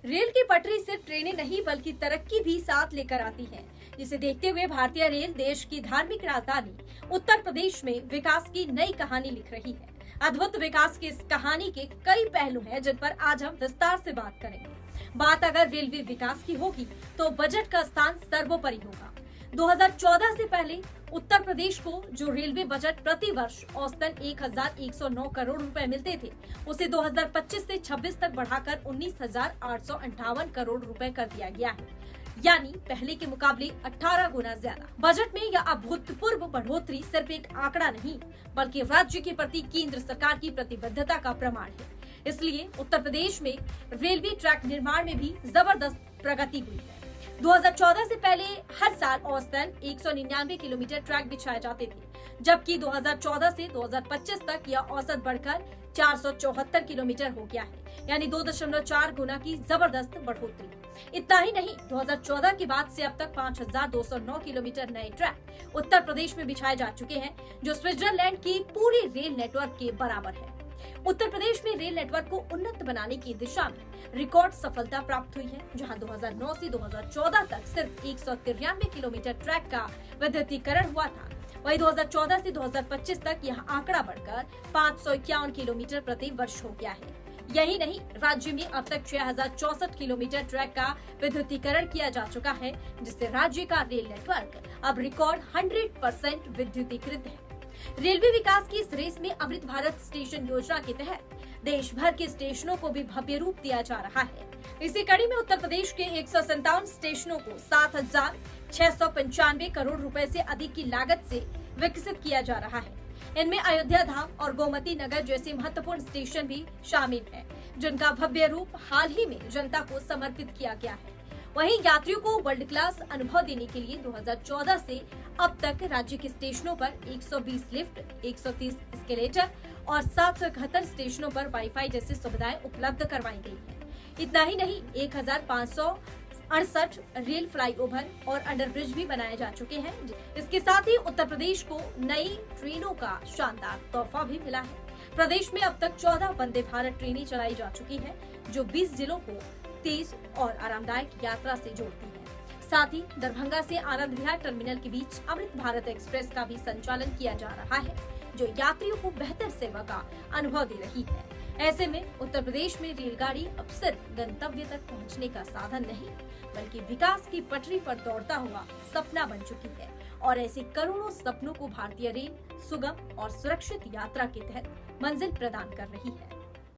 Rail की पटरी सिर्फ ट्रेनें नहीं बल्कि तरक्की भी साथ लेकर आती है, जिसे देखते हुए भारतीय रेल देश की धार्मिक राजधानी उत्तर प्रदेश में विकास की नई कहानी लिख रही है। अद्भुत विकास की इस कहानी के कई पहलू हैं जिन पर आज हम विस्तार से बात करेंगे। बात अगर रेलवे विकास की होगी तो बजट का स्थान सर्वोपरि होगा। 2014 से पहले उत्तर प्रदेश को जो रेलवे बजट प्रति वर्ष औसतन 1109 करोड़ रुपए मिलते थे, उसे 2025 से 26 तक बढ़ाकर 19,858 करोड़ रुपए कर दिया गया है, यानी पहले के मुकाबले 18 गुना ज्यादा। बजट में यह अभूतपूर्व बढ़ोतरी सिर्फ एक आंकड़ा नहीं बल्कि राज्य के प्रति केंद्र सरकार की प्रतिबद्धता का प्रमाण है। इसलिए उत्तर प्रदेश में रेलवे ट्रैक निर्माण में भी जबरदस्त प्रगति हुई है। 2014 से पहले हर साल औसतन 199 किलोमीटर ट्रैक बिछाए जाते थे, जबकि 2014 से 2025 तक यह औसत बढ़कर 474 किलोमीटर हो गया है, यानी 2.4 गुना की जबरदस्त बढ़ोतरी। इतना ही नहीं, 2014 के बाद से अब तक 5,209 किलोमीटर नए ट्रैक उत्तर प्रदेश में बिछाए जा चुके हैं, जो स्विट्जरलैंड की पूरी रेल नेटवर्क के बराबर है। उत्तर प्रदेश में रेल नेटवर्क को उन्नत बनाने की दिशा में रिकॉर्ड सफलता प्राप्त हुई है, जहां 2009 से 2014 तक सिर्फ 193 किलोमीटर ट्रैक का विद्युतीकरण हुआ था। वहीं 2014 से 2025 तक यह आंकड़ा बढ़कर 551 किलोमीटर प्रति वर्ष हो गया है। यही नहीं, राज्य में अब तक 6,064 किलोमीटर ट्रैक का विद्युतीकरण किया जा चुका है, जिससे राज्य का रेल नेटवर्क अब रिकॉर्ड 100% विद्युतीकृत है। रेलवे विकास की इस रेस में अमृत भारत स्टेशन योजना के तहत देश भर के स्टेशनों को भी भव्य रूप दिया जा रहा है। इसी कड़ी में उत्तर प्रदेश के 157 स्टेशनों को 7,695 करोड़ रुपए से अधिक की लागत से विकसित किया जा रहा है। इनमें अयोध्या धाम और गोमती नगर जैसे महत्वपूर्ण स्टेशन भी शामिल हैं, जिनका भव्य रूप हाल ही में जनता को समर्पित किया गया है। वहीं यात्रियों को वर्ल्ड क्लास अनुभव देने के लिए 2014 से अब तक राज्य के स्टेशनों पर 120 लिफ्ट, 130 एस्केलेटर और 771 स्टेशनों पर वाईफाई जैसी सुविधाएं उपलब्ध करवाई गई हैं। इतना ही नहीं, 1,568 रेल फ्लाईओवर और अंडरब्रिज भी बनाए जा चुके हैं। इसके साथ ही उत्तर प्रदेश को नई ट्रेनों का शानदार तोहफा भी मिला है। प्रदेश में अब तक 14 वंदे भारत ट्रेनें चलाई जा चुकी है, जो 20 जिलों को तेज और आरामदायक यात्रा से जोड़ती है। साथ ही दरभंगा से आनंद विहार टर्मिनल के बीच अमृत भारत एक्सप्रेस का भी संचालन किया जा रहा है, जो यात्रियों को बेहतर सेवा का अनुभव दे रही है। ऐसे में उत्तर प्रदेश में रेलगाड़ी अब सिर्फ गंतव्य तक पहुंचने का साधन नहीं बल्कि विकास की पटरी पर दौड़ता हुआ सपना बन चुकी है, और ऐसे करोड़ों सपनों को भारतीय रेल सुगम और सुरक्षित यात्रा के तहत मंजिल प्रदान कर रही है।